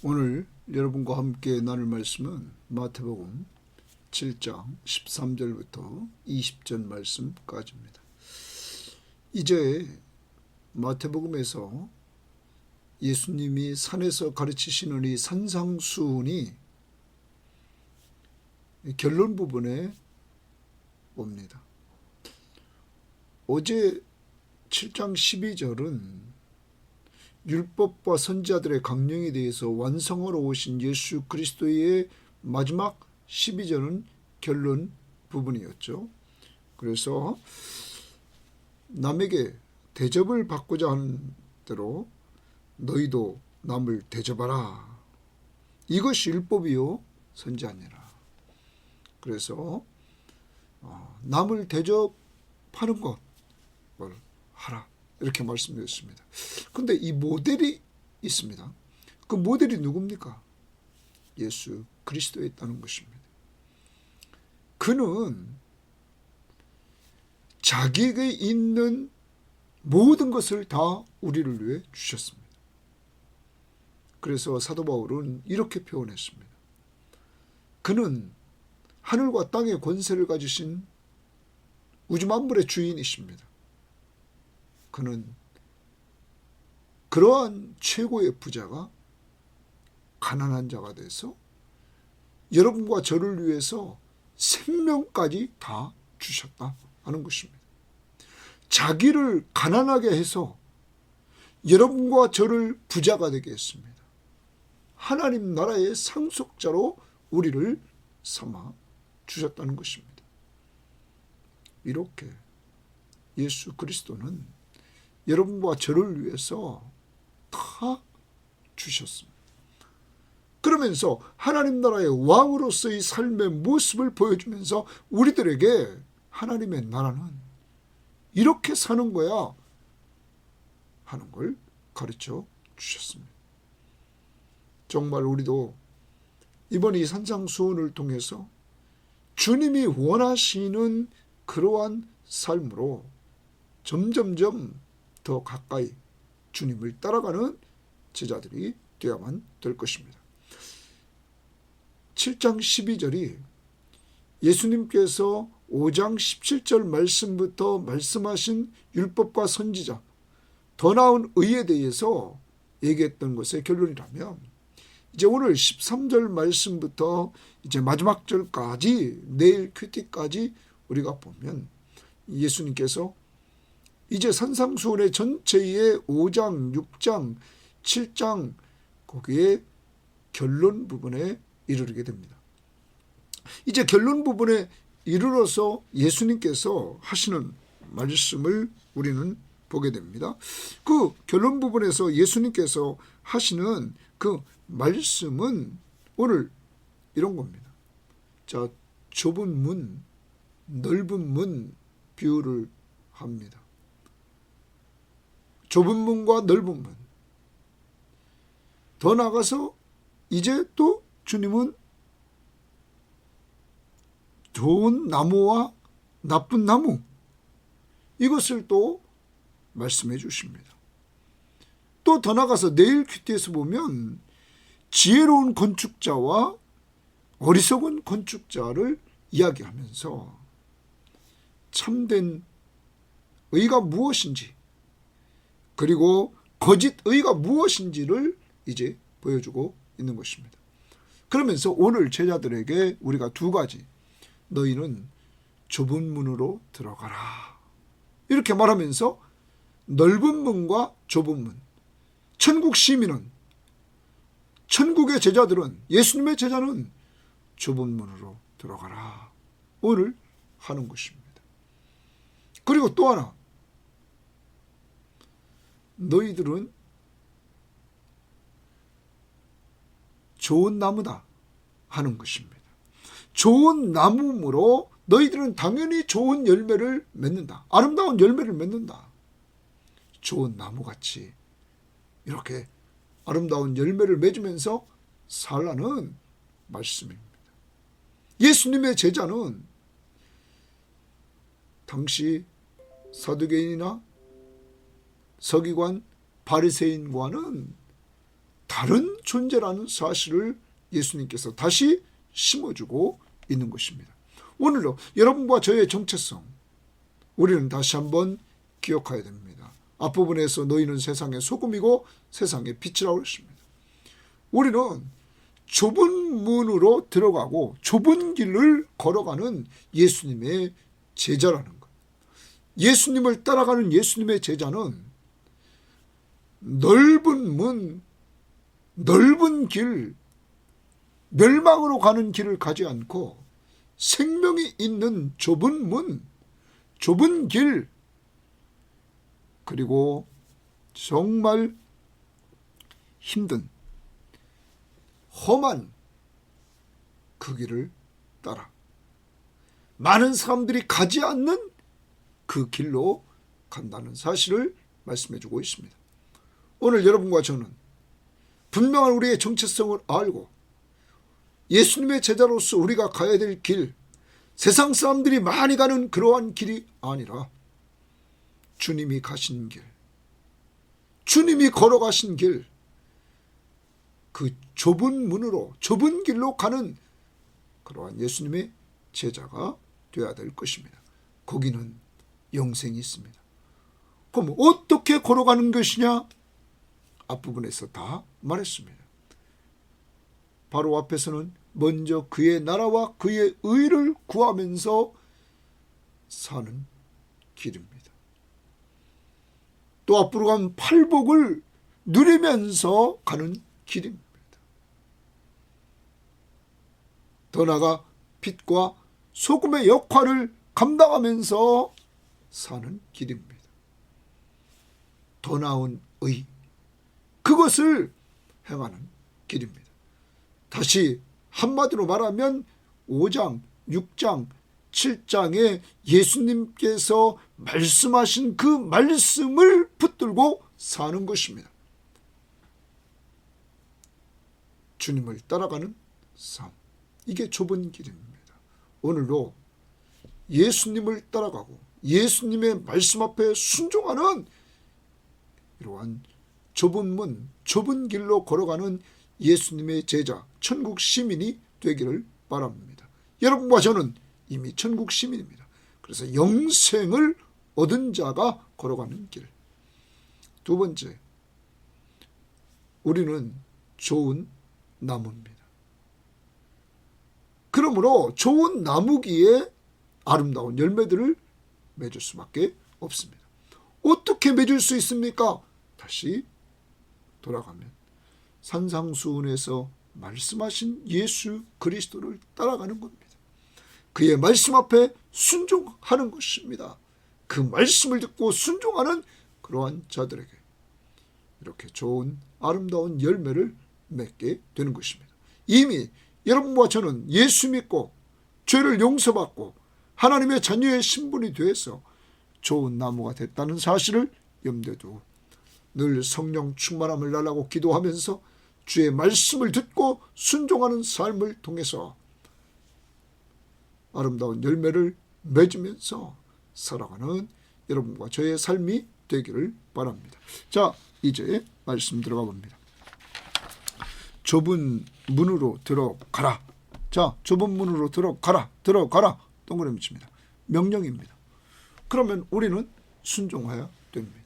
오늘 여러분과 함께 나눌 말씀은 마태복음 7장 13절부터 20절 말씀까지입니다. 이제 마태복음에서 예수님이 산에서 가르치시는 이 산상수훈이 결론 부분에 옵니다. 어제 7장 12절은 율법과 선지자들의 강령에 대해서 완성하러 오신 예수 그리스도의 마지막 12절은 결론 부분이었죠. 그래서 남에게 대접을 받고자 하는 대로 너희도 남을 대접하라. 이것이 율법이요 선지자니라. 그래서 남을 대접하는 것을 하라. 이렇게 말씀드렸습니다. 그런데 이 모델이 있습니다. 그 모델이 누굽니까? 예수 그리스도에 있다는 것입니다. 그는 자기에게 있는 모든 것을 다 우리를 위해 주셨습니다. 그래서 사도 바울은 이렇게 표현했습니다. 그는 하늘과 땅의 권세를 가지신 우주 만물의 주인이십니다. 그는 그러한 최고의 부자가 가난한 자가 돼서 여러분과 저를 위해서 생명까지 다 주셨다 하는 것입니다. 자기를 가난하게 해서 여러분과 저를 부자가 되게 했습니다. 하나님 나라의 상속자로 우리를 삼아 주셨다는 것입니다. 이렇게 예수 그리스도는 여러분과 저를 위해서 다 주셨습니다. 그러면서 하나님 나라의 왕으로서의 삶의 모습을 보여주면서 우리들에게 하나님의 나라는 이렇게 사는 거야 하는 걸 가르쳐 주셨습니다. 정말 우리도 이번 이 산상수훈을 통해서 주님이 원하시는 그러한 삶으로 점점점 더 가까이 주님을 따라가는 제자들이 되어야만 될 것입니다. 7장 12절이 예수님께서 5장 17절 말씀부터 말씀하신 율법과 선지자, 더 나은 의에 대해서 얘기했던 것의 결론이라면 이제 오늘 13절 말씀부터 이제 마지막 절까지 내일 큐티까지 우리가 보면 예수님께서 이제 산상수훈의 전체의 5장, 6장, 7장 거기에 결론 부분에 이르게 됩니다. 이제 결론 부분에 이르러서 예수님께서 하시는 말씀을 우리는 보게 됩니다. 그 결론 부분에서 예수님께서 하시는 그 말씀은 오늘 이런 겁니다. 자, 좁은 문, 넓은 문 비유를 합니다. 좁은 문과 넓은 문. 더 나아가서 이제 또 주님은 좋은 나무와 나쁜 나무 이것을 또 말씀해 주십니다. 또 더 나아가서 내일 큐티에서 보면 지혜로운 건축자와 어리석은 건축자를 이야기하면서 참된 의가 무엇인지 그리고 거짓 의가 무엇인지를 이제 보여주고 있는 것입니다. 그러면서 오늘 제자들에게 우리가 두 가지, 너희는 좁은 문으로 들어가라 이렇게 말하면서 넓은 문과 좁은 문, 천국 시민은, 천국의 제자들은, 예수님의 제자는 좁은 문으로 들어가라 오늘 하는 것입니다. 그리고 또 하나, 너희들은 좋은 나무다 하는 것입니다. 좋은 나무므로 너희들은 당연히 좋은 열매를 맺는다. 아름다운 열매를 맺는다. 좋은 나무같이 이렇게 아름다운 열매를 맺으면서 살라는 말씀입니다. 예수님의 제자는 당시 사두개인이나 서기관, 바리새인과는 다른 존재라는 사실을 예수님께서 다시 심어주고 있는 것입니다. 오늘도 여러분과 저의 정체성, 우리는 다시 한번 기억해야 됩니다. 앞부분에서 너희는 세상의 소금이고 세상의 빛이라고 했습니다. 우리는 좁은 문으로 들어가고 좁은 길을 걸어가는 예수님의 제자라는 것. 예수님을 따라가는 예수님의 제자는 넓은 문, 넓은 길, 멸망으로 가는 길을 가지 않고 생명이 있는 좁은 문, 좁은 길, 그리고 정말 힘든 험한 그 길을 따라 많은 사람들이 가지 않는 그 길로 간다는 사실을 말씀해 주고 있습니다. 오늘 여러분과 저는 분명한 우리의 정체성을 알고 예수님의 제자로서 우리가 가야 될 길, 세상 사람들이 많이 가는 그러한 길이 아니라 주님이 가신 길, 주님이 걸어가신 길, 그 좁은 문으로 좁은 길로 가는 그러한 예수님의 제자가 되어야 될 것입니다. 거기는 영생이 있습니다. 그럼 어떻게 걸어가는 것이냐? 앞부분에서 다 말했습니다. 바로 앞에서는 먼저 그의 나라와 그의 의를 구하면서 사는 길입니다. 또 앞으로 간 팔복을 누리면서 가는 길입니다. 더 나아가 빛과 소금의 역할을 감당하면서 사는 길입니다. 더 나은 의, 그것을 행하는 길입니다. 다시 한마디로 말하면 5장, 6장, 7장에 예수님께서 말씀하신 그 말씀을 붙들고 사는 것입니다. 주님을 따라가는 삶, 이게 좁은 길입니다. 오늘도 예수님을 따라가고 예수님의 말씀 앞에 순종하는 이러한 좁은 문, 좁은 길로 걸어가는 예수님의 제자, 천국 시민이 되기를 바랍니다. 여러분과 저는 이미 천국 시민입니다. 그래서 영생을 얻은 자가 걸어가는 길. 두 번째, 우리는 좋은 나무입니다. 그러므로 좋은 나무기에 아름다운 열매들을 맺을 수밖에 없습니다. 어떻게 맺을 수 있습니까? 다시 돌아가면 산상수훈에서 말씀하신 예수 그리스도를 따라가는 겁니다. 그의 말씀 앞에 순종하는 것입니다. 그 말씀을 듣고 순종하는 그러한 자들에게 이렇게 좋은 아름다운 열매를 맺게 되는 것입니다. 이미 여러분과 저는 예수 믿고 죄를 용서받고 하나님의 자녀의 신분이 되어서 좋은 나무가 됐다는 사실을 염두에 두고 늘 성령 충만함을 달라고 기도하면서 주의 말씀을 듣고 순종하는 삶을 통해서 아름다운 열매를 맺으면서 살아가는 여러분과 저의 삶이 되기를 바랍니다. 자, 이제 말씀 들어가 봅니다. 좁은 문으로 들어가라. 자, 좁은 문으로 들어가라. 동그라미 칩니다. 명령입니다. 그러면 우리는 순종해야 됩니다.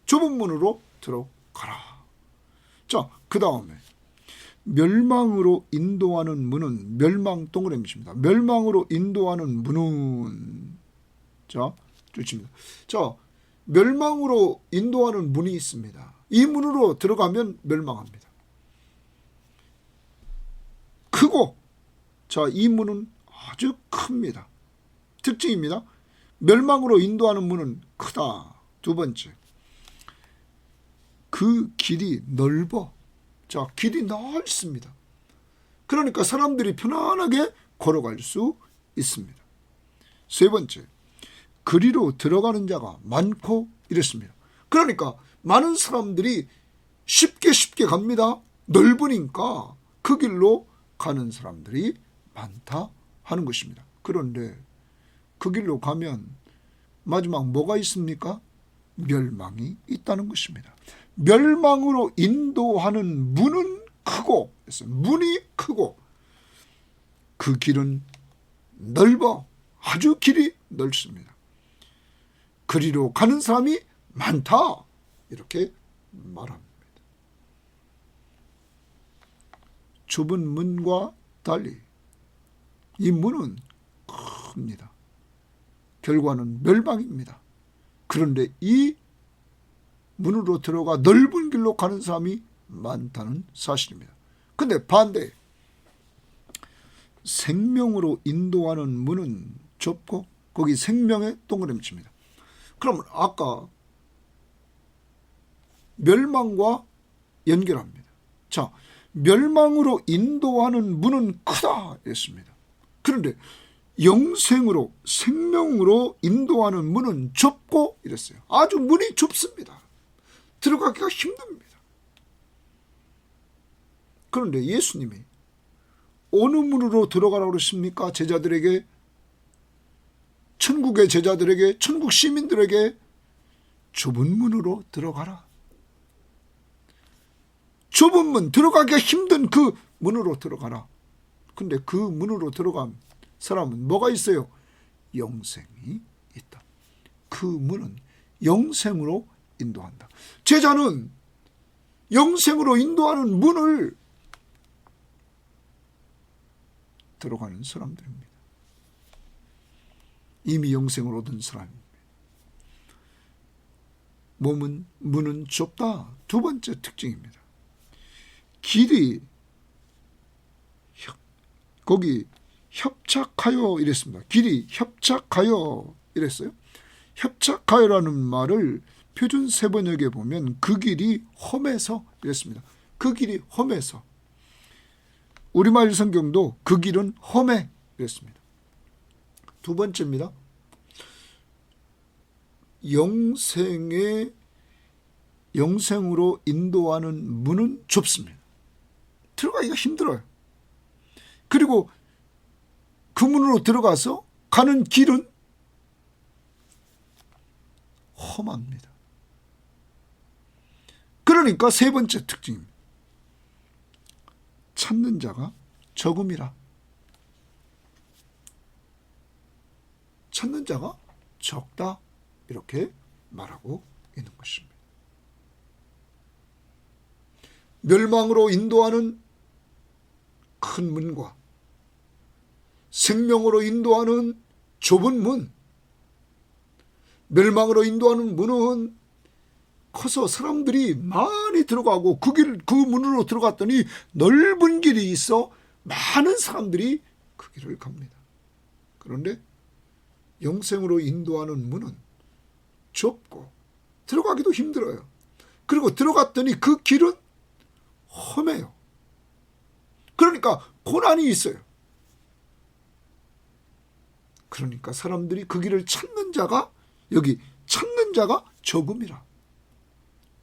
좁은 문으로 들어가라. 자, 그 다음에 멸망으로 인도하는 문은 멸망 동그라미 칩니다. 멸망으로 인도하는 문은 자, 좋습니다. 자, 멸망으로 인도하는 문이 있습니다. 이 문으로 들어가면 멸망합니다. 크고 자, 이 문은 아주 큽니다. 특징입니다. 멸망으로 인도하는 문은 크다. 두 번째, 그 길이 넓어. 자, 길이 넓습니다. 그러니까 사람들이 편안하게 걸어갈 수 있습니다. 세 번째, 그리로 들어가는 자가 많고 이랬습니다. 그러니까 많은 사람들이 쉽게 갑니다. 넓으니까 그 길로 가는 사람들이 많다 하는 것입니다. 그런데 그 길로 가면 마지막 뭐가 있습니까? 멸망이 있다는 것입니다. 멸망으로 인도하는 문은 크고, 문이 크고 그 길은 넓어 아주 길이 넓습니다. 그리로 가는 사람이 많다. 이렇게 말합니다. 좁은 문과 달리 이 문은 큽니다. 결과는 멸망입니다. 그런데 이 문으로 들어가 넓은 길로 가는 사람이 많다는 사실입니다. 근데 반대, 생명으로 인도하는 문은 좁고 거기 생명의 동그라미칩니다. 그러면 아까 멸망과 연결합니다. 자, 멸망으로 인도하는 문은 크다 했습니다. 그런데 영생으로, 생명으로 인도하는 문은 좁고 이랬어요. 아주 문이 좁습니다. 들어가기가 힘듭니다. 그런데 예수님이 어느 문으로 들어가라고 그러십니까? 제자들에게, 천국의 제자들에게, 천국 시민들에게 좁은 문으로 들어가라. 좁은 문, 들어가기가 힘든 그 문으로 들어가라. 근데 그 문으로 들어간 사람은 뭐가 있어요? 영생이 있다. 그 문은 영생으로 인도한다. 제자는 영생으로 인도하는 문을 들어가는 사람들입니다. 이미 영생을 얻은 사람입니다. 문은 좁다. 두 번째 특징입니다. 길이 거기 협착하여 이랬습니다. 길이 협착하여 이랬어요. 협착하여라는 말을 표준 세번역에 보면 그 길이 험해서 이랬습니다. 그 길이 험해서. 우리말 성경도 그 길은 험해 이랬습니다. 두 번째입니다. 영생으로 인도하는 문은 좁습니다. 들어가기가 힘들어요. 그리고 그 문으로 들어가서 가는 길은 험합니다. 그러니까 세 번째 특징입니다. 찾는 자가 적음이라. 찾는 자가 적다. 이렇게 말하고 있는 것입니다. 멸망으로 인도하는 큰 문과 생명으로 인도하는 좁은 문, 멸망으로 인도하는 문은 커서 사람들이 많이 들어가고 그 문으로 들어갔더니 넓은 길이 있어 많은 사람들이 그 길을 갑니다. 그런데 영생으로 인도하는 문은 좁고 들어가기도 힘들어요. 그리고 들어갔더니 그 길은 험해요. 그러니까 고난이 있어요. 그러니까 사람들이 그 길을 찾는 자가 적음이라.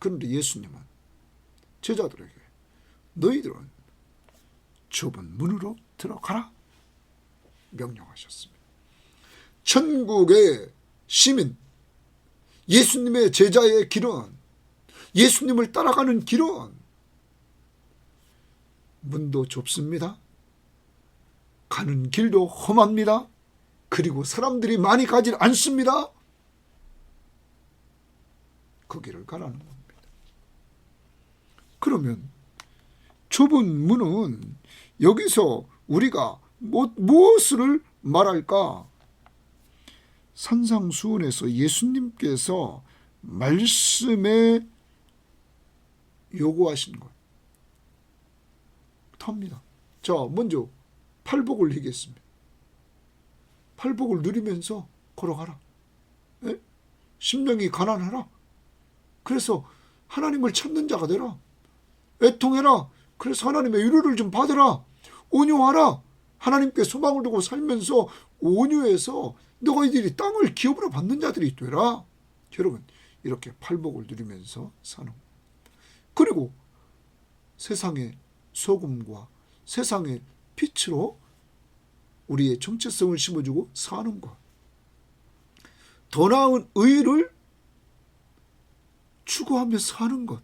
그런데 예수님은 제자들에게 너희들은 좁은 문으로 들어가라 명령하셨습니다. 천국의 시민, 예수님의 제자의 길은, 예수님을 따라가는 길은 문도 좁습니다. 가는 길도 험합니다. 그리고 사람들이 많이 가지 않습니다. 그 길을 가라는 겁니다. 그러면 좁은 문은 여기서 우리가 무엇을 말할까? 산상수훈에서 예수님께서 말씀에 요구하신 것 탑니다. 자, 먼저 팔복을 얘기했습니다. 팔복을 누리면서 걸어가라. 예? 심령이 가난하라. 그래서 하나님을 찾는 자가 되라. 애통해라. 그래서 하나님의 위로를 좀 받으라. 온유하라. 하나님께 소망을 두고 살면서 온유해서 너희들이 땅을 기업으로 받는 자들이 되라. 여러분, 이렇게 팔복을 누리면서 사는. 그리고 세상의 소금과 세상의 빛으로 우리의 정체성을 심어주고 사는 것. 더 나은 의를 추구하며 사는 것.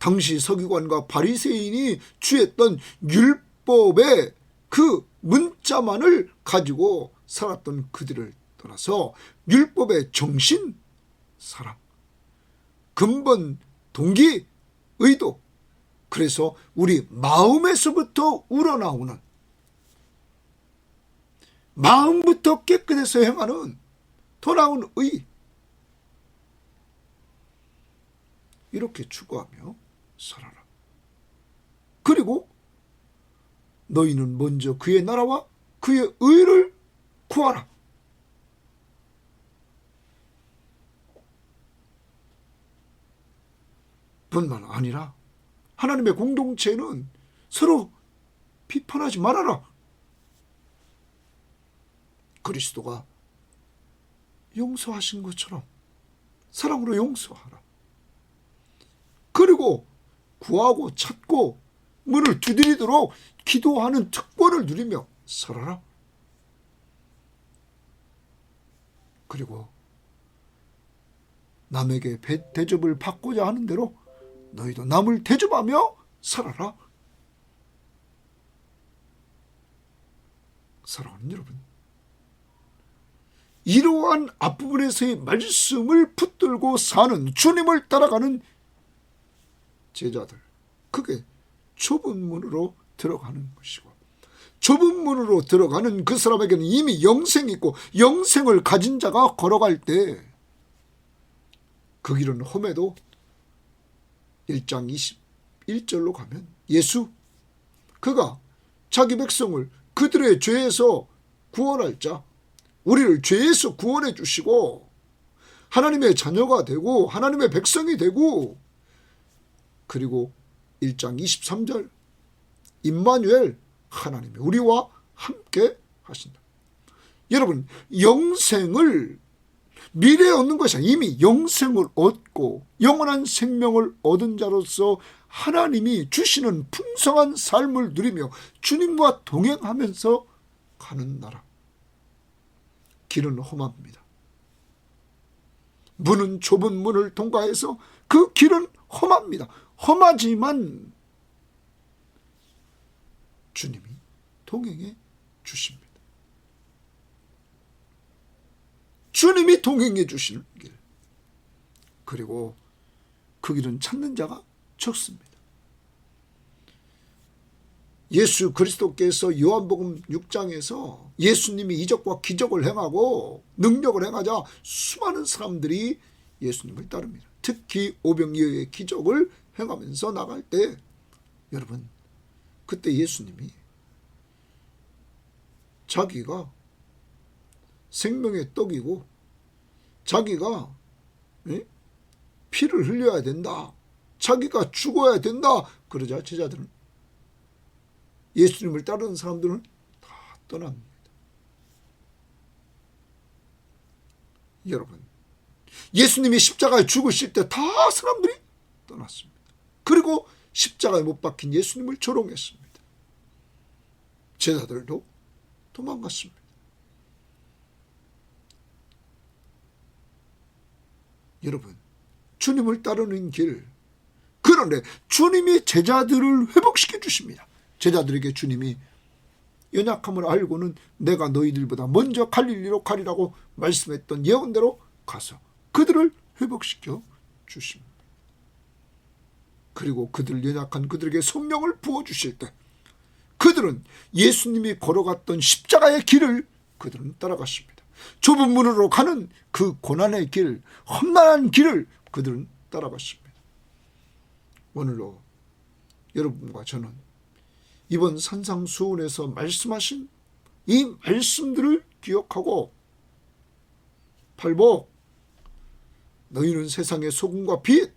당시 서기관과 바리새인이 취했던 율법의 그 문자만을 가지고 살았던 그들을 떠나서 율법의 정신, 사랑, 근본, 동기, 의도, 그래서 우리 마음에서부터 우러나오는, 마음부터 깨끗해서 행하는 더 나은 의, 이렇게 추구하며 살아라. 그리고 너희는 먼저 그의 나라와 그의 의를 구하라. 뿐만 아니라 하나님의 공동체는 서로 비판하지 말아라. 그리스도가 용서하신 것처럼 사랑으로 용서하라. 그리고 구하고 찾고 문을 두드리도록 기도하는 특권을 누리며 살아라. 그리고 남에게 대접을 받고자 하는 대로 너희도 남을 대접하며 살아라. 사랑하는 여러분, 이러한 앞부분에서의 말씀을 붙들고 사는, 주님을 따라가는 제자들, 그게 좁은 문으로 들어가는 것이고, 좁은 문으로 들어가는 그 사람에게는 이미 영생이 있고 영생을 가진 자가 걸어갈 때 그 길은 험해도 1장 21절로 가면 예수, 그가 자기 백성을 그들의 죄에서 구원할 자, 우리를 죄에서 구원해 주시고 하나님의 자녀가 되고 하나님의 백성이 되고, 그리고 1장 23절 임마누엘, 하나님이 우리와 함께 하신다. 여러분, 영생을 미래에 얻는 것이 아니라 이미 영생을 얻고 영원한 생명을 얻은 자로서 하나님이 주시는 풍성한 삶을 누리며 주님과 동행하면서 가는 나라. 길은 험합니다. 문은 좁은 문을 통과해서 그 길은 험합니다. 험하지만 주님이 동행해 주십니다. 주님이 동행해 주시는 길. 그리고 그 길은 찾는 자가 적습니다. 예수 그리스도께서 요한복음 6장에서 예수님이 이적과 기적을 행하고 능력을 행하자 수많은 사람들이 예수님을 따릅니다. 특히 오병이어의 기적을 행하면서 나갈 때, 여러분, 그때 예수님이 자기가 생명의 떡이고 자기가 피를 흘려야 된다, 자기가 죽어야 된다 그러자 제자들은, 예수님을 따르는 사람들은 다 떠납니다. 여러분, 예수님이 십자가에 죽으실 때 다 사람들이 떠났습니다. 그리고 십자가에 못 박힌 예수님을 조롱했습니다. 제자들도 도망갔습니다. 여러분, 주님을 따르는 길, 그런데 주님이 제자들을 회복시켜 주십니다. 제자들에게 주님이 연약함을 알고는 내가 너희들보다 먼저 갈릴리로 가리라고 말씀했던 예언대로 가서 그들을 회복시켜 주십니다. 그리고 그들, 연약한 그들에게 성령을 부어주실 때 그들은 예수님이 걸어갔던 십자가의 길을 그들은 따라갔습니다. 좁은 문으로 가는 그 고난의 길, 험난한 길을 그들은 따라갔습니다. 오늘로 여러분과 저는 이번 산상수훈에서 말씀하신 이 말씀들을 기억하고, 팔복, 너희는 세상의 소금과 빛,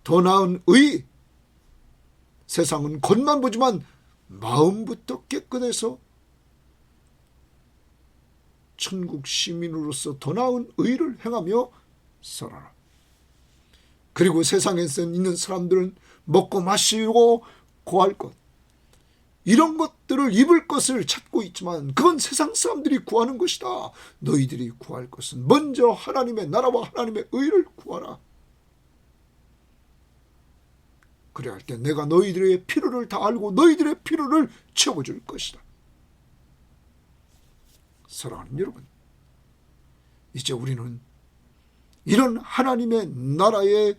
더 나은 의, 세상은 겉만 보지만 마음부터 깨끗해서 천국 시민으로서 더 나은 의를 행하며 살아라. 그리고 세상에서 있는 사람들은 먹고 마시고 구할 것, 이런 것들을 입을 것을 찾고 있지만 그건 세상 사람들이 구하는 것이다. 너희들이 구할 것은 먼저 하나님의 나라와 하나님의 의를 구하라. 그래야 할 때 내가 너희들의 필요를 다 알고 너희들의 필요를 채워줄 것이다. 사랑하는 여러분, 이제 우리는 이런 하나님의 나라의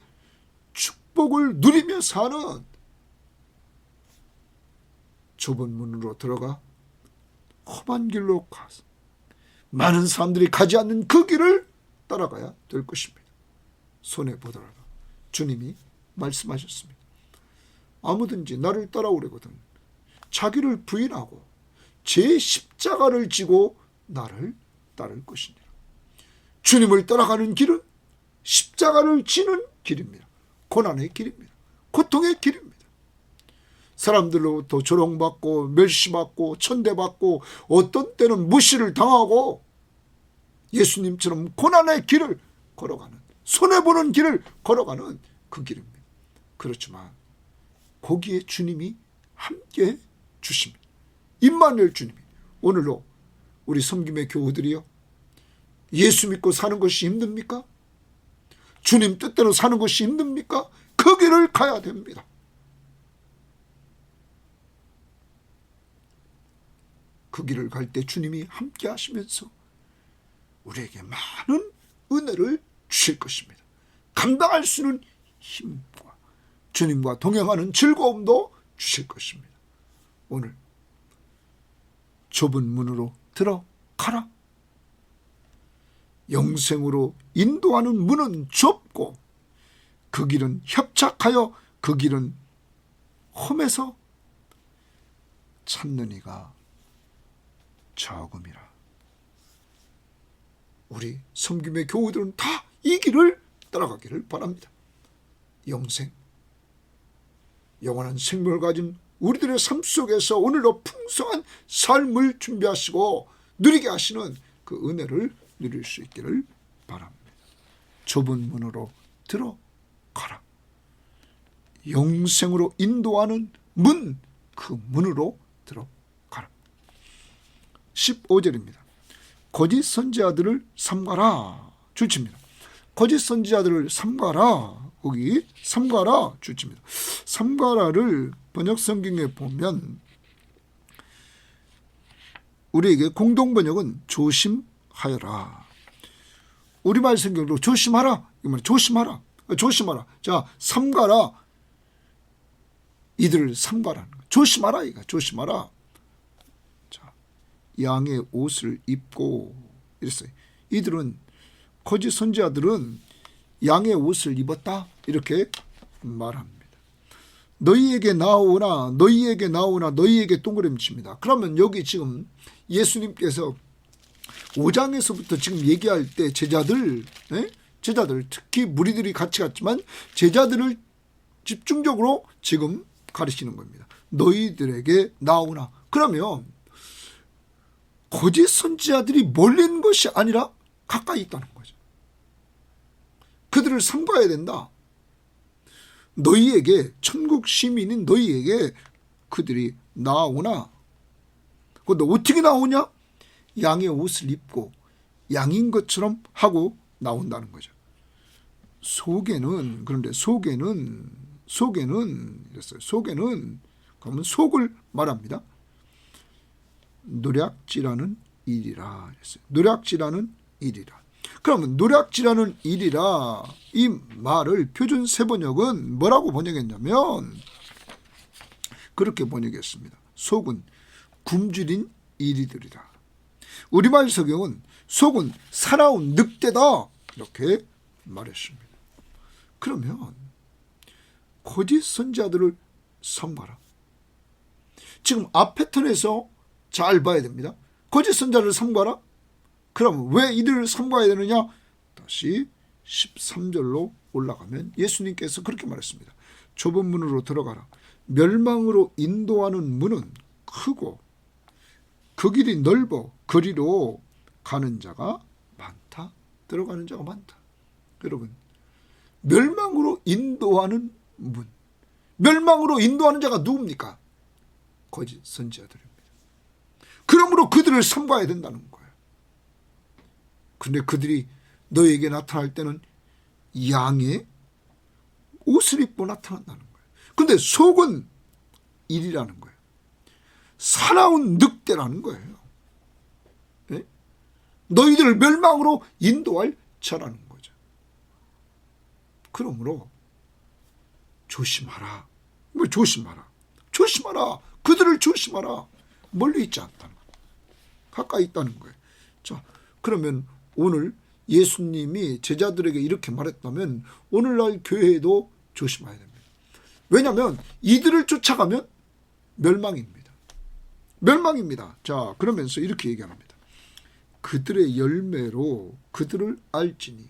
축복을 누리며 사는 좁은 문으로 들어가 험한 길로 가서 많은 사람들이 가지 않는 그 길을 따라가야 될 것입니다. 손해보더라도 주님이 말씀하셨습니다. 아무든지 나를 따라오려거든 자기를 부인하고 제 십자가를 지고 나를 따를 것이니라. 주님을 따라가는 길은 십자가를 지는 길입니다. 고난의 길입니다. 고통의 길입니다. 사람들로부터 조롱받고 멸시받고 천대받고 어떤 때는 무시를 당하고 예수님처럼 고난의 길을 걸어가는, 손해보는 길을 걸어가는 그 길입니다. 그렇지만 거기에 주님이 함께해 주십니다. 임마누엘 주님이. 오늘도 우리 섬김의 교우들이요, 예수 믿고 사는 것이 힘듭니까? 주님 뜻대로 사는 것이 힘듭니까? 그 길을 가야 됩니다. 그 길을 갈 때 주님이 함께 하시면서 우리에게 많은 은혜를 주실 것입니다. 감당할 수 있는 힘과 주님과 동행하는 즐거움도 주실 것입니다. 오늘 좁은 문으로 들어가라. 영생으로 인도하는 문은 좁고 그 길은 협착하여 그 길은 험해서 찾는 이가 적음이라. 우리 섬김의 교우들은 다 이 길을 따라가기를 바랍니다. 영생, 영원한 생명을 가진 우리들의 삶 속에서 오늘도 풍성한 삶을 준비하시고 누리게 하시는 그 은혜를 누릴 수 있기를 바랍니다. 좁은 문으로 들어가라. 영생으로 인도하는 문, 그 문으로 들어가라. 15절입니다. 거짓 선지자들을 삼가라. 줄칩니다. 거짓 선지자들을 삼가라. 거기 삼가라 줄칩니다. 삼가라를 번역 성경에 보면 우리에게 공동 번역은 조심하여라. 우리말 성경도 조심하라. 이말 조심하라. 조심하라. 자, 삼가라. 이들을 삼가라는 거. 조심하라. 이거 조심하라. 자, 양의 옷을 입고 이랬어요. 이들은 거짓 선지자들은 양의 옷을 입었다 이렇게 말합니다. 너희에게 나오나 너희에게 나오나 너희에게 동그라미 칩니다. 그러면 여기 지금 예수님께서 5장에서부터 지금 얘기할 때 제자들 특히 무리들이 같이 갔지만 제자들을 집중적으로 지금 가르치는 겁니다. 너희들에게 나오나. 그러면 거짓 선지자들이 멀리 있는 것이 아니라 가까이 있다는 거죠. 그들을 삼가야 된다. 너희에게, 천국 시민인 너희에게 그들이 나오나. 그런데 어떻게 나오냐? 양의 옷을 입고 양인 것처럼 하고 나온다는 거죠. 그런데 속에는 이랬어요. 속에는 그러면 속을 말합니다. 노략질하는 일이라 했어요. 노략질하는 일이라. 그러면 노략질하는 일이라 이 말을 표준 세번역은 뭐라고 번역했냐면 그렇게 번역했습니다. 속은 굶주린 일이들이라. 우리말 성경은 속은 사나운 늑대다 이렇게 말했습니다. 그러면 거짓 선지자들을 삼가라. 지금 앞 패턴에서 잘 봐야 됩니다. 거짓 선지자를 삼가라. 그럼 왜 이들을 삼가야 되느냐? 다시 13절로 올라가면 예수님께서 그렇게 말했습니다. 좁은 문으로 들어가라. 멸망으로 인도하는 문은 크고 그 길이 넓어 그리로 가는 자가 많다. 들어가는 자가 많다. 여러분, 멸망으로 인도하는 문. 멸망으로 인도하는 자가 누굽니까? 거짓 선지자들입니다. 그러므로 그들을 삼가야 된다는 거예요. 근데 그들이 너에게 나타날 때는 양의 옷을 입고 나타난다는 거예요. 근데 속은 일이라는 거예요. 사나운 늑대라는 거예요. 네? 너희들을 멸망으로 인도할 자라는 거죠. 그러므로 조심하라. 뭐 조심하라. 조심하라. 그들을 조심하라. 멀리 있지 않다. 가까이 있다는 거예요. 자, 그러면 오늘 예수님이 제자들에게 이렇게 말했다면 오늘날 교회에도 조심해야 됩니다. 왜냐하면 이들을 쫓아가면 멸망입니다. 멸망입니다. 자, 그러면서 이렇게 얘기합니다. 그들의 열매로 그들을 알지니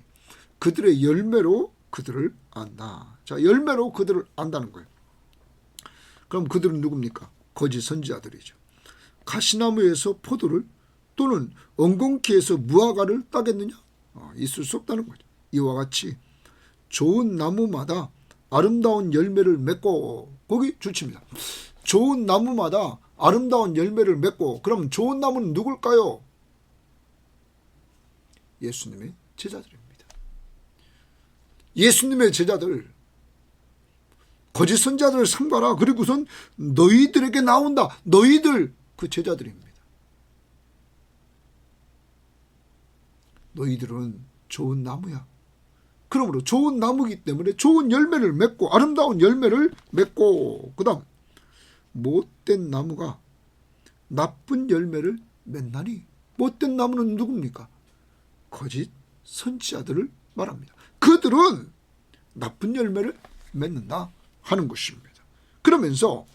그들의 열매로 그들을 안다. 자, 열매로 그들을 안다는 거예요. 그럼 그들은 누굽니까? 거짓 선지자들이죠. 가시나무에서 포도를 또는 엉겅퀴에서 무화과를 따겠느냐? 있을 수 없다는 거죠. 이와 같이 좋은 나무마다 아름다운 열매를 맺고, 거기 주칩니다. 좋은 나무마다 아름다운 열매를 맺고, 그럼 좋은 나무는 누굴까요? 예수님의 제자들입니다. 예수님의 제자들, 거짓 선지자들을 삼가라. 그리고선 너희들에게 나온다. 너희들 그 제자들입니다. 너희들은 좋은 나무야. 그러므로 좋은 나무이기 때문에 좋은 열매를 맺고 아름다운 열매를 맺고, 그 다음 못된 나무가 나쁜 열매를 맺나니. 못된 나무는 누굽니까? 거짓 선지자들을 말합니다. 그들은 나쁜 열매를 맺는다 하는 것입니다. 그러면서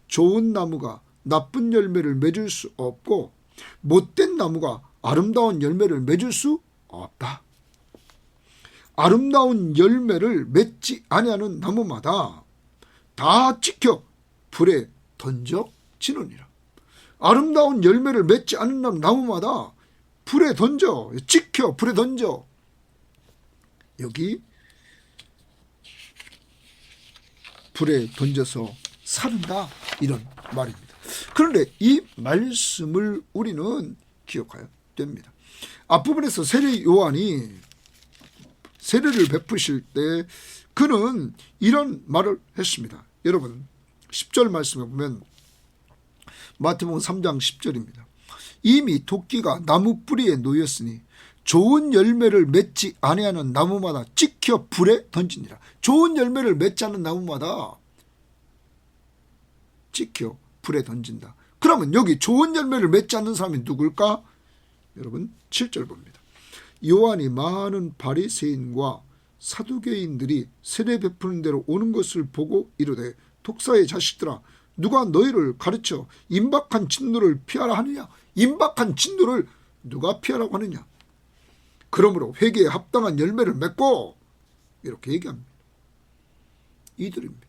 좋은 나무가 나쁜 열매를 맺을 수 없고 못된 나무가 아름다운 열매를 맺을 수 없다. 아름다운 열매를 맺지 아니하는 나무마다 다 찍혀 불에 던져지느니라. 아름다운 열매를 맺지 않는 나무마다 불에 던져, 찍혀 불에 던져. 여기 불에 던져서 사른다, 이런 말입니다. 그런데 이 말씀을 우리는 기억해야 됩니다. 앞부분에서 세례 요한이 세례를 베푸실 때 그는 이런 말을 했습니다. 여러분 10절 말씀에 보면 마태복음 3장 10절입니다. 이미 도끼가 나무 뿌리에 놓였으니 좋은 열매를 맺지 아니하는 나무마다 찍혀 불에 던지니라. 좋은 열매를 맺지 않는 나무마다 찍혀 불에 던진다. 그러면 여기 좋은 열매를 맺지 않는 사람이 누굴까? 여러분 7절 봅니다. 요한이 많은 바리새인과 사두개인들이 세례 베푸는 대로 오는 것을 보고 이르되 독사의 자식들아, 누가 너희를 가르쳐 임박한 진노를 피하라 하느냐? 임박한 진노를 누가 피하라고 하느냐? 그러므로 회개에 합당한 열매를 맺고, 이렇게 얘기합니다. 이들입니다.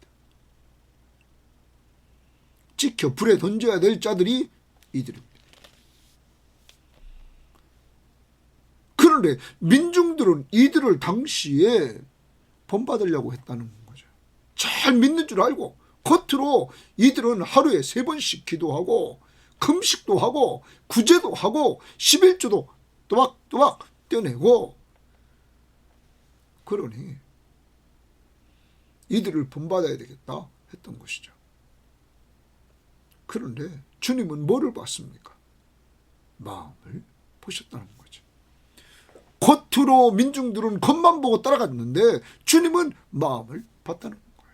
찍혀 불에 던져야 될 자들이 이들입니다. 그런데 민중들은 이들을 당시에 본받으려고 했다는 거죠. 잘 믿는 줄 알고 겉으로 이들은 하루에 3번씩 기도하고 금식도 하고 구제도 하고 11조도 또박또박 떼내고, 그러니 이들을 본받아야 되겠다 했던 것이죠. 그런데 주님은 뭐를 봤습니까? 마음을 보셨다는 거죠. 겉으로 민중들은 겉만 보고 따라갔는데 주님은 마음을 봤다는 거예요.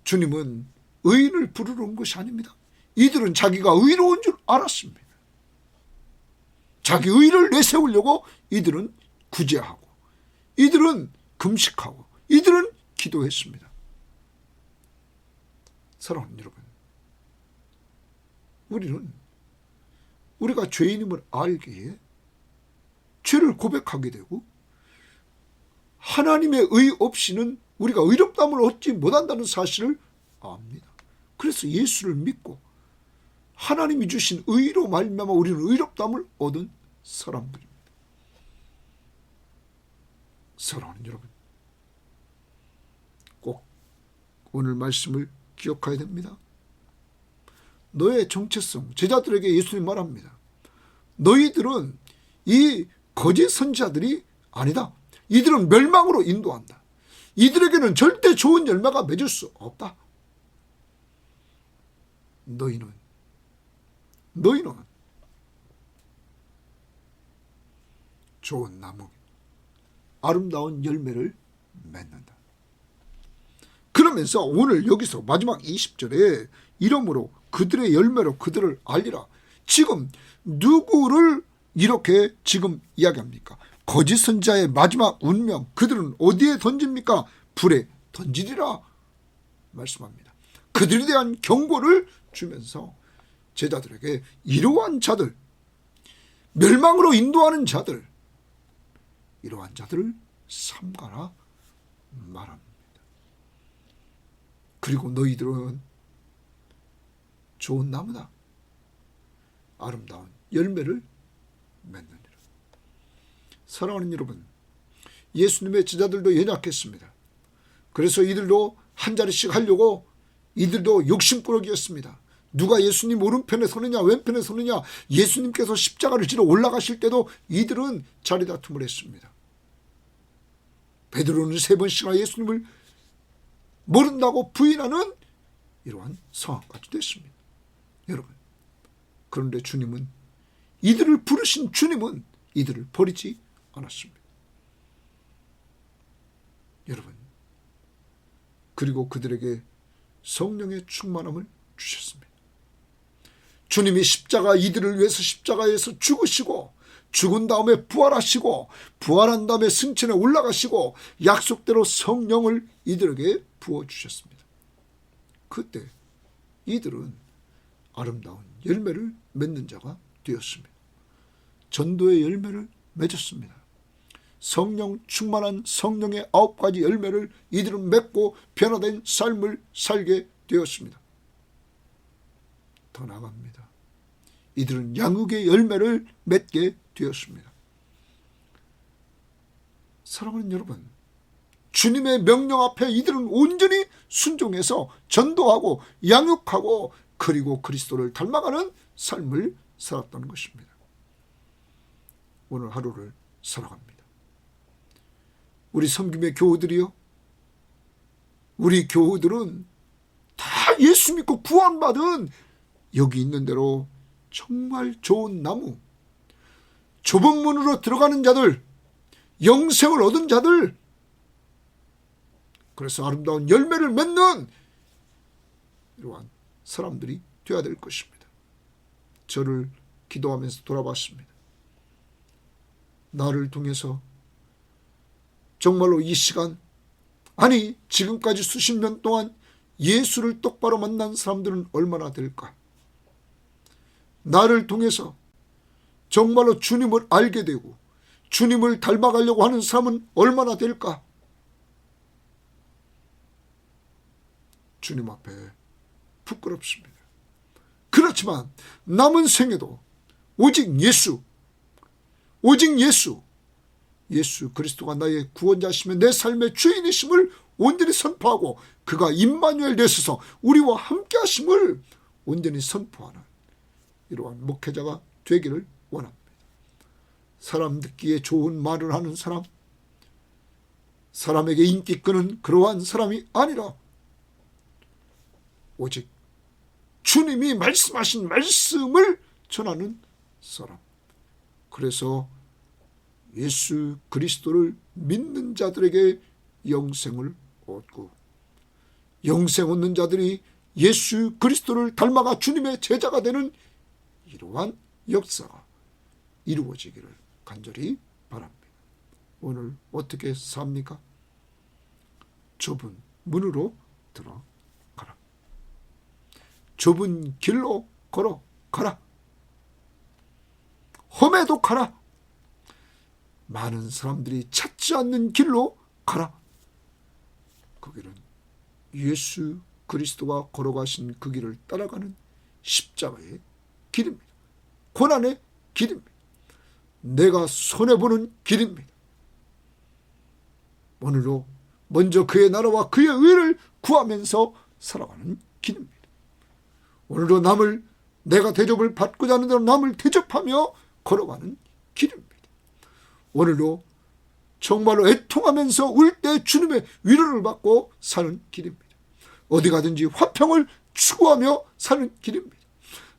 주님은 의인을 부르러 온 것이 아닙니다. 이들은 자기가 의로운 줄 알았습니다. 자기 의를 내세우려고 이들은 구제하고 이들은 금식하고 이들은 기도했습니다. 사랑하는 여러분, 우리는 우리가 죄인임을 알기에 죄를 고백하게 되고 하나님의 의 없이는 우리가 의롭다함을 얻지 못한다는 사실을 압니다. 그래서 예수를 믿고 하나님이 주신 의로 말미암아 우리는 의롭다함을 얻은 사람들입니다. 사랑하는 여러분, 꼭 오늘 말씀을 기억해야 됩니다. 너의 정체성, 제자들에게 예수님 말합니다. 너희들은 이 거짓 선지자들이 아니다. 이들은 멸망으로 인도한다. 이들에게는 절대 좋은 열매가 맺을 수 없다. 너희는 좋은 나무, 아름다운 열매를 맺는다. 그러면서 오늘 여기서 마지막 20절에 이러므로 그들의 열매로 그들을 알리라. 지금 누구를 이렇게 지금 이야기합니까? 거짓 선지자의 마지막 운명, 그들은 어디에 던집니까? 불에 던지리라 말씀합니다. 그들에 대한 경고를 주면서 제자들에게 이러한 자들, 멸망으로 인도하는 자들, 이러한 자들을 삼가라 말합니다. 그리고 너희들은 좋은 나무다, 아름다운 열매를 맺느니라. 사랑하는 여러분, 예수님의 제자들도 연약했습니다. 그래서 이들도 한 자리씩 하려고 이들도 욕심꾸러기였습니다. 누가 예수님 오른편에 서느냐 왼편에 서느냐, 예수님께서 십자가를 지러 올라가실 때도 이들은 자리다툼을 했습니다. 베드로는 3번씩이나 예수님을 모른다고 부인하는 이러한 상황까지 됐습니다. 여러분, 그런데 주님은, 이들을 부르신 주님은 이들을 버리지 않았습니다. 여러분, 그리고 그들에게 성령의 충만함을 주셨습니다. 주님이 십자가, 이들을 위해서 십자가에서 죽으시고 죽은 다음에 부활하시고 부활한 다음에 승천에 올라가시고 약속대로 성령을 이들에게 부어주셨습니다. 그때 이들은 아름다운 열매를 맺는 자가 되었습니다. 전도의 열매를 맺었습니다. 성령 충만한 성령의 9가지 열매를 이들은 맺고 변화된 삶을 살게 되었습니다. 더 나아갑니다. 이들은 양육의 열매를 맺게 되었습니다. 사랑하는 여러분, 주님의 명령 앞에 이들은 온전히 순종해서 전도하고 양육하고 그리고 그리스도를 닮아가는 삶을 살았다는 것입니다. 오늘 하루를 살아갑니다. 우리 섬김의 교우들이요, 우리 교우들은 다 예수 믿고 구원받은 여기 있는 대로 정말 좋은 나무, 좁은 문으로 들어가는 자들, 영생을 얻은 자들, 그래서 아름다운 열매를 맺는 이러한 사람들이 되어야 될 것입니다. 저를 기도하면서 돌아봤습니다. 나를 통해서 정말로 이 시간, 아니 지금까지 수십 년 동안 예수를 똑바로 만난 사람들은 얼마나 될까? 나를 통해서 정말로 주님을 알게 되고 주님을 닮아가려고 하는 사람은 얼마나 될까? 주님 앞에 부끄럽습니다. 그렇지만 남은 생에도 오직 예수 그리스도가 나의 구원자시며 내 삶의 주인이심을 온전히 선포하고 그가 임마누엘 되셔서 우리와 함께 하심을 온전히 선포하는 이러한 목회자가 되기를 원합니다. 사람 듣기에 좋은 말을 하는 사람, 사람에게 인기 끄는 그러한 사람이 아니라 오직 주님이 말씀하신 말씀을 전하는 사람. 그래서 예수 그리스도를 믿는 자들에게 영생을 얻고 영생 얻는 자들이 예수 그리스도를 닮아가 주님의 제자가 되는 이러한 역사가 이루어지기를 간절히 바랍니다. 오늘 어떻게 삽니까? 좁은 문으로 들어가라. 좁은 길로 걸어가라. 험해도 가라. 많은 사람들이 찾지 않는 길로 가라. 그 길은 예수 그리스도가 걸어가신 그 길을 따라가는 십자가의 길입니다. 고난의 길입니다. 내가 손해보는 길입니다. 오늘도 먼저 그의 나라와 그의 의를 구하면서 살아가는 길입니다. 오늘도 내가 대접을 받고자 하는 대로 남을 대접하며 걸어가는 길입니다. 오늘도 정말로 애통하면서 울 때 주님의 위로를 받고 사는 길입니다. 어디 가든지 화평을 추구하며 사는 길입니다.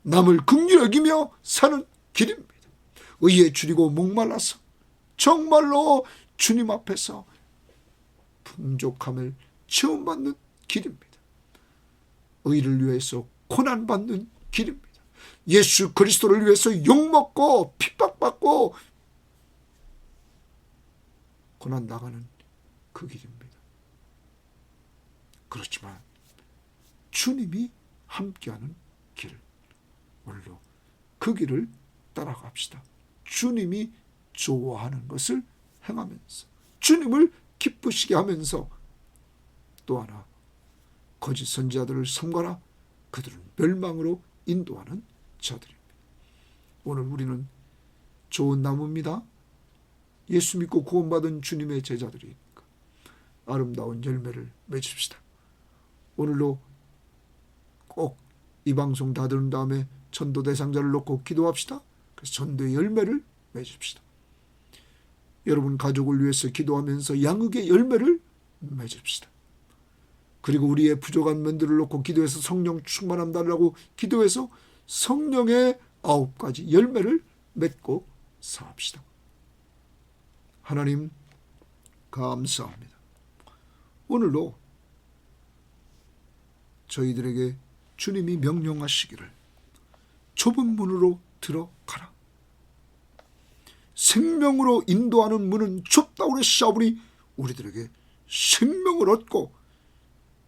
남을 긍휼히 여기며 사는 길입니다. 의에 줄이고 목말라서 정말로 주님 앞에서 풍족함을 체험받는 길입니다. 의를 위해서 고난받는 길입니다. 예수 그리스도를 위해서 욕먹고 핍박받고 고난당하는 그 길입니다. 그렇지만 주님이 함께하는 길, 오늘도 그 길을 따라갑시다. 주님이 좋아하는 것을 행하면서 주님을 기쁘시게 하면서 또 하나 거짓 선지자들을 삼가라. 그들은 멸망으로 인도하는 자들입니다. 오늘 우리는 좋은 나무입니다. 예수 믿고 구원받은 주님의 제자들이니까 아름다운 열매를 맺읍시다. 오늘도 꼭 이 방송 다 들은 다음에 전도 대상자를 놓고 기도합시다. 그래서 전도의 열매를 맺읍시다. 여러분 가족을 위해서 기도하면서 양육의 열매를 맺읍시다. 그리고 우리의 부족한 면들을 놓고 기도해서 성령 충만함 달라고 기도해서 성령의 9가지 열매를 맺고 삽시다. 하나님 감사합니다. 오늘도 저희들에게 주님이 명령하시기를 좁은 문으로 들어가라. 생명으로 인도하는 문은 좁다고 그러시오니 우리들에게 생명을 얻고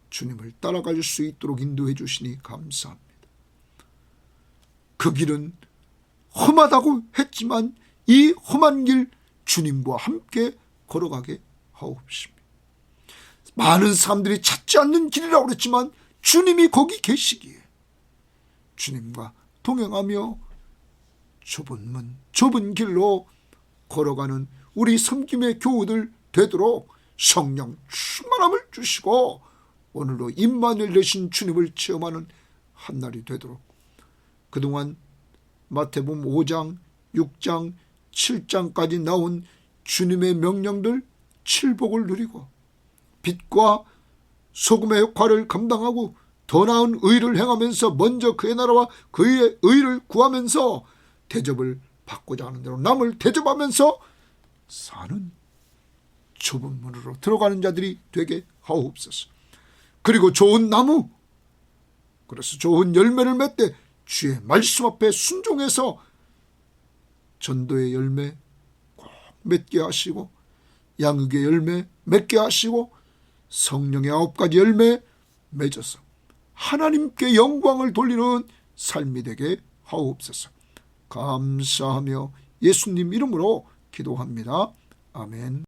주님을 따라갈 수 있도록 인도해 주시니 감사합니다. 그 길은 험하다고 했지만 이 험한 길 주님과 함께 걸어가게 하옵시며, 많은 사람들이 찾지 않는 길이라고 그랬지만 주님이 거기 계시기에 주님과 동행하며 좁은 문, 좁은 길로 걸어가는 우리 섬김의 교우들 되도록 성령 충만함을 주시고 오늘도 임마누엘 되신 주님을 체험하는 한날이 되도록 그동안 마태복음 5장, 6장, 7장까지 나온 주님의 명령들 7복을 누리고 빛과 소금의 역할을 감당하고 더 나은 의를 행하면서 먼저 그의 나라와 그의 의를 구하면서 대접을 받고자 하는 대로 남을 대접하면서 사는 좁은 문으로 들어가는 자들이 되게 하옵소서. 그리고 좋은 나무, 그래서 좋은 열매를 맺되 주의 말씀 앞에 순종해서 전도의 열매 꼭 맺게 하시고 양육의 열매 맺게 하시고 성령의 9가지 열매 맺어서 하나님께 영광을 돌리는 삶이 되게 하옵소서. 감사하며 예수님 이름으로 기도합니다. 아멘.